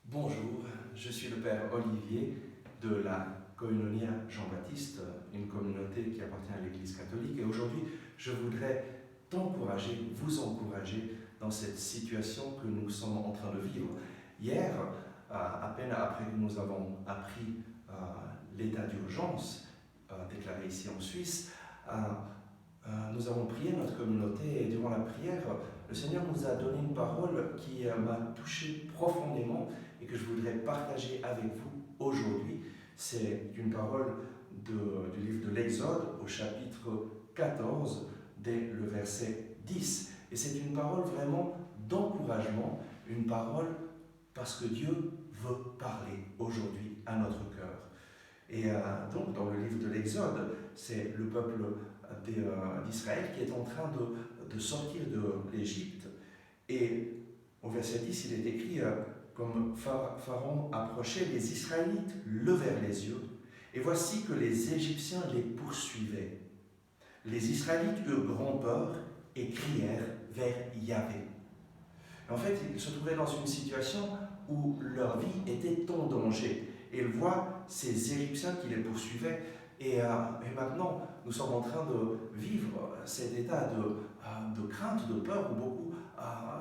Bonjour, je suis le Père Olivier de la Koinonia Jean-Baptiste, une communauté qui appartient à l'Église catholique. Et aujourd'hui, je voudrais t'encourager, vous encourager dans cette situation que nous sommes en train de vivre. Hier, à peine après que nous avons appris l'état d'urgence déclaré ici en Suisse, nous avons prié notre communauté et durant la prière, le Seigneur nous a donné une parole qui m'a touché profondément et que je voudrais partager avec vous aujourd'hui. C'est une parole du livre de l'Exode au chapitre 14, dès le verset 10. Et c'est une parole vraiment d'encouragement, une parole parce que Dieu veut parler aujourd'hui à notre cœur. Et donc, dans le livre de l'Exode, c'est le peuple d'Israël qui est en train de sortir de l'Égypte. Et au verset 10, il est écrit comme Pharaon approchait, les Israélites levèrent les yeux, et voici que les Égyptiens les poursuivaient. Les Israélites eurent grand peur et crièrent vers Yahvé. En fait, ils se trouvaient dans une situation où leur vie était en danger. Et ils voient ces Égyptiens qui les poursuivaient. Et maintenant, nous sommes en train de vivre cet état de crainte, de peur, où beaucoup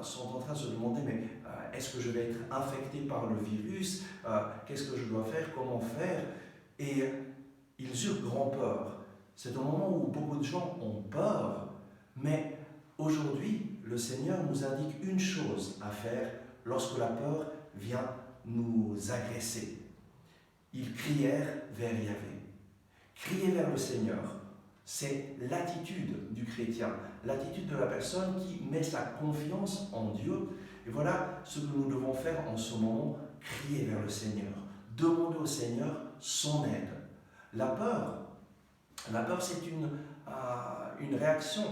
sont en train de se demander, mais est-ce que je vais être infecté par le virus? Qu'est-ce que je dois faire? Comment faire? Et ils eurent grand peur. C'est un moment où beaucoup de gens ont peur, mais aujourd'hui, le Seigneur nous indique une chose à faire lorsque la peur vient nous agresser. Ils crièrent vers Yahvé. Crier vers le Seigneur, c'est l'attitude du chrétien, l'attitude de la personne qui met sa confiance en Dieu. Et voilà ce que nous devons faire en ce moment, crier vers le Seigneur, demander au Seigneur son aide. La peur c'est une réaction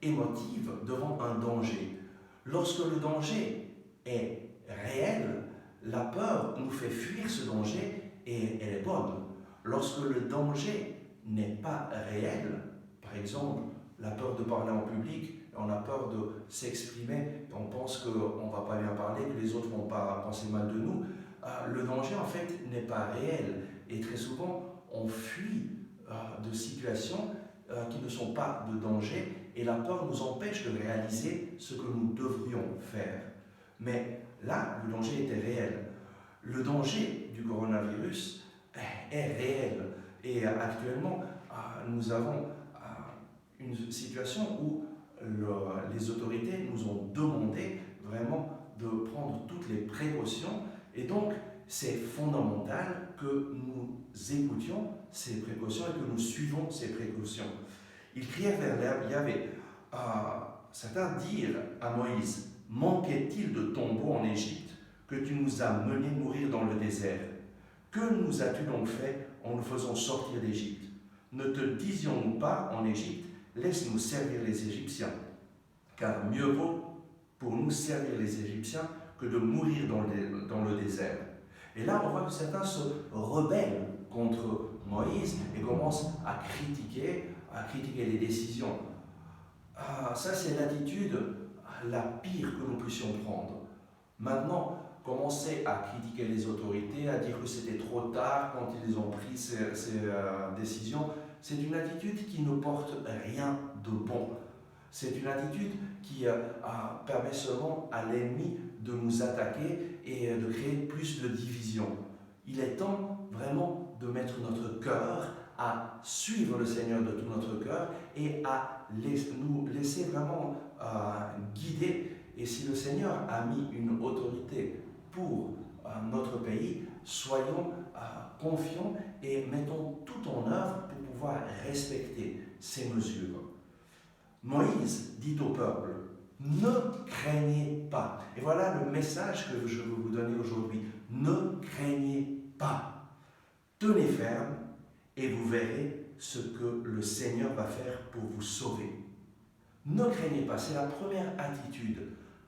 émotive devant un danger. Lorsque le danger est réel, la peur nous fait fuir ce danger et elle est bonne. Lorsque le danger n'est pas réel, par exemple, la peur de parler en public, on a peur de s'exprimer, on pense qu'on ne va pas bien parler, que les autres ne vont pas penser mal de nous, le danger en fait n'est pas réel. Et très souvent, on fuit de situations qui ne sont pas de danger, et la peur nous empêche de réaliser ce que nous devrions faire. Mais là, le danger était réel. Le danger du coronavirus est réel. Et actuellement, nous avons une situation où les autorités nous ont demandé vraiment de prendre toutes les précautions. Et donc, c'est fondamental que nous écoutions ces précautions et que nous suivons ces précautions. Ils crièrent vers Yahvé. Certains dirent à Moïse, « Manquait-il de tombeaux en Égypte que tu nous as menés mourir dans le désert? Que nous as-tu donc fait en nous faisant sortir d'Égypte? Ne te disions-nous pas en Égypte, laisse-nous servir les Égyptiens, car mieux vaut pour nous servir les Égyptiens que de mourir dans le désert. » Et là, on voit que certains se rebellent contre Moïse et commencent à critiquer les décisions. Ça, c'est l'attitude la pire que nous puissions prendre. Maintenant, commencer à critiquer les autorités, à dire que c'était trop tard quand ils ont pris ces décisions, c'est une attitude qui ne porte rien de bon. C'est une attitude qui permet seulement à l'ennemi de nous attaquer et de créer plus de division. Il est temps vraiment de mettre notre cœur à suivre le Seigneur de tout notre cœur et à nous laisser vraiment guider. Et si le Seigneur a mis une autorité pour notre pays, soyons confiants et mettons tout en œuvre pour pouvoir respecter ces mesures. Moïse dit au peuple, « Ne craignez pas ». Et voilà le message que je veux vous donner aujourd'hui. Ne craignez pas. Tenez ferme et vous verrez ce que le Seigneur va faire pour vous sauver. Ne craignez pas, c'est la première attitude.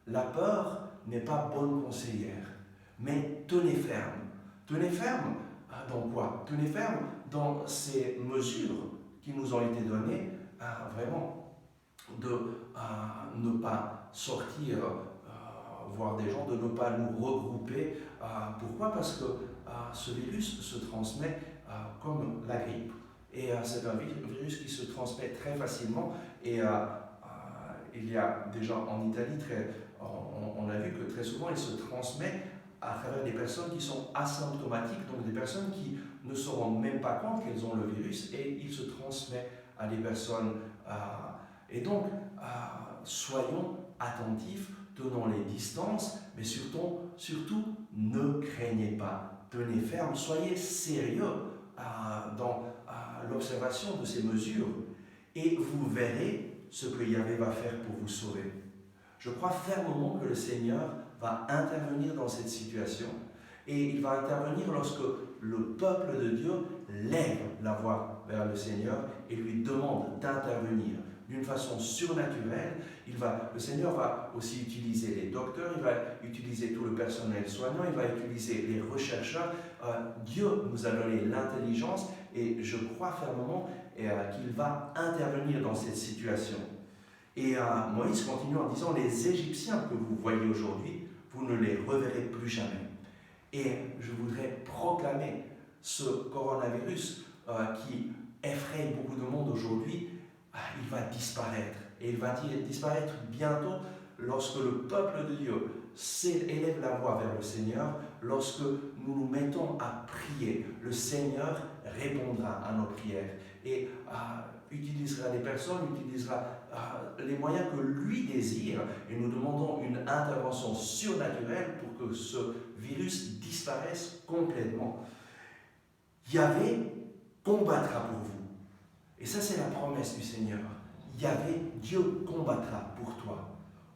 La peur n'est pas bonne conseillère, mais tenez ferme. Tenez ferme dans quoi? Tenez ferme dans ces mesures qui nous ont été données, vraiment de ne pas sortir voir des gens, de ne pas nous regrouper. Pourquoi? Parce que ce virus se transmet comme la grippe. Et c'est un virus qui se transmet très facilement. Et il y a déjà en Italie, on a vu que très souvent, il se transmet à travers des personnes qui sont asymptomatiques, donc des personnes qui ne se rendent même pas compte qu'elles ont le virus, et il se transmet à des personnes. Et donc, soyons attentifs, tenons les distances, mais surtout ne craignez pas, tenez ferme, soyez sérieux dans l'observation de ces mesures, et vous verrez ce que Yahvé va faire pour vous sauver. Je crois fermement que le Seigneur va intervenir dans cette situation, et il va intervenir lorsque le peuple de Dieu lève la voix vers le Seigneur et lui demande d'intervenir d'une façon surnaturelle. Le Seigneur va aussi utiliser les docteurs, il va utiliser tout le personnel soignant, il va utiliser les rechercheurs. Dieu nous a donné l'intelligence, et je crois fermement qu'il va intervenir dans cette situation. Et Moïse continue en disant: les Égyptiens que vous voyez aujourd'hui, vous ne les reverrez plus jamais. Et je voudrais proclamer ce coronavirus qui effraie beaucoup de monde aujourd'hui, il va disparaître. Et il va disparaître bientôt lorsque le peuple de Dieu élève la voix vers le Seigneur. Lorsque nous nous mettons à prier, le Seigneur répondra à nos prières et utilisera les personnes, utilisera les moyens que lui désire, et nous demandons une intervention surnaturelle pour que ce virus disparaisse complètement. Yahvé combattra pour vous. Et ça, c'est la promesse du Seigneur. Yahvé, Dieu combattra pour toi.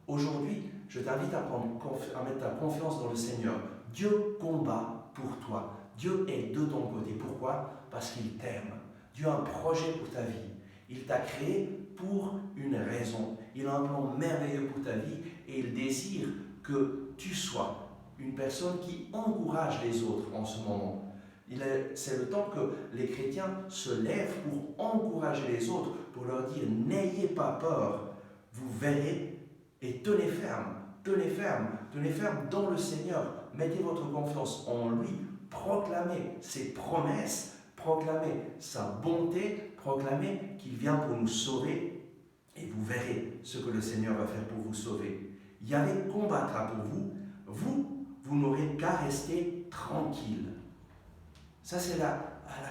Aujourd'hui, je t'invite à mettre ta confiance dans le Seigneur. Dieu combat pour toi. Dieu est de ton côté. Pourquoi? Parce qu'il t'aime. Dieu a un projet pour ta vie. Il t'a créé pour une raison. Il a un plan merveilleux pour ta vie, et il désire que tu sois une personne qui encourage les autres en ce moment. C'est le temps que les chrétiens se lèvent pour encourager les autres, pour leur dire: n'ayez pas peur, vous verrez, et tenez ferme dans le Seigneur, mettez votre confiance en lui, proclamez ses promesses, proclamez sa bonté, proclamez qu'il vient pour nous sauver, et vous verrez ce que le Seigneur va faire pour vous sauver. Yahvé combattra pour vous, vous n'aurez qu'à rester tranquille. Ça, c'est la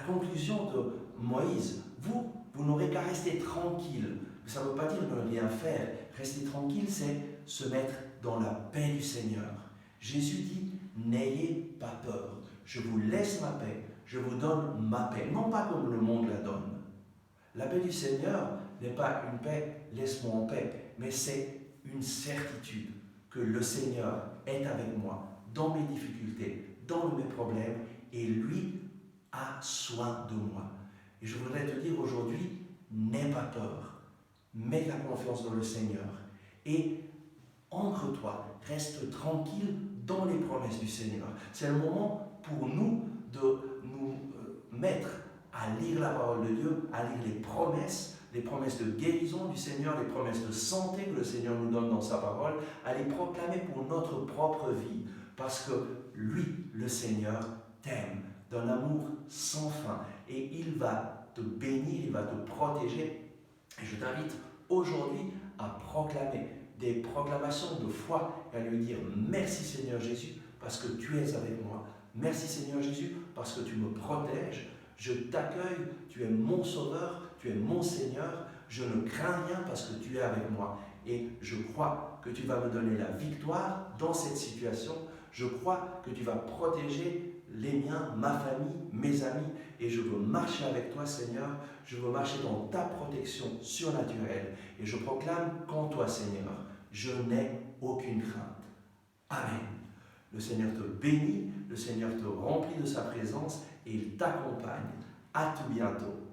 conclusion de Moïse. Vous n'aurez qu'à rester tranquille. Ça ne veut pas dire ne rien faire. Rester tranquille, c'est se mettre dans la paix du Seigneur. Jésus dit: n'ayez pas peur. Je vous laisse ma paix. Je vous donne ma paix. Non pas comme le monde la donne. La paix du Seigneur n'est pas une paix, laisse-moi en paix, mais c'est une certitude que le Seigneur est avec moi dans mes difficultés, dans mes problèmes, et lui a soin de moi. Et je voudrais te dire aujourd'hui: n'aie pas peur, mets ta confiance dans le Seigneur, et ancre-toi, reste tranquille dans les promesses du Seigneur. C'est le moment pour nous de nous mettre à lire la parole de Dieu, à lire les promesses de guérison du Seigneur, les promesses de santé que le Seigneur nous donne dans sa parole, à les proclamer pour notre propre vie, parce que lui, le Seigneur, t'aime d'un amour sans fin, et il va te bénir, il va te protéger. Et je t'invite aujourd'hui à proclamer des proclamations de foi et à lui dire: merci Seigneur Jésus parce que tu es avec moi. Merci Seigneur Jésus parce que tu me protèges. Je t'accueille, tu es mon sauveur, tu es mon Seigneur. Je ne crains rien parce que tu es avec moi. Et je crois que tu vas me donner la victoire dans cette situation. Je crois que tu vas protéger les miens, ma famille, mes amis, et je veux marcher avec toi, Seigneur. Je veux marcher dans ta protection surnaturelle, et je proclame qu'en toi, Seigneur, je n'ai aucune crainte. Amen. Le Seigneur te bénit, le Seigneur te remplit de sa présence, et il t'accompagne. À tout bientôt.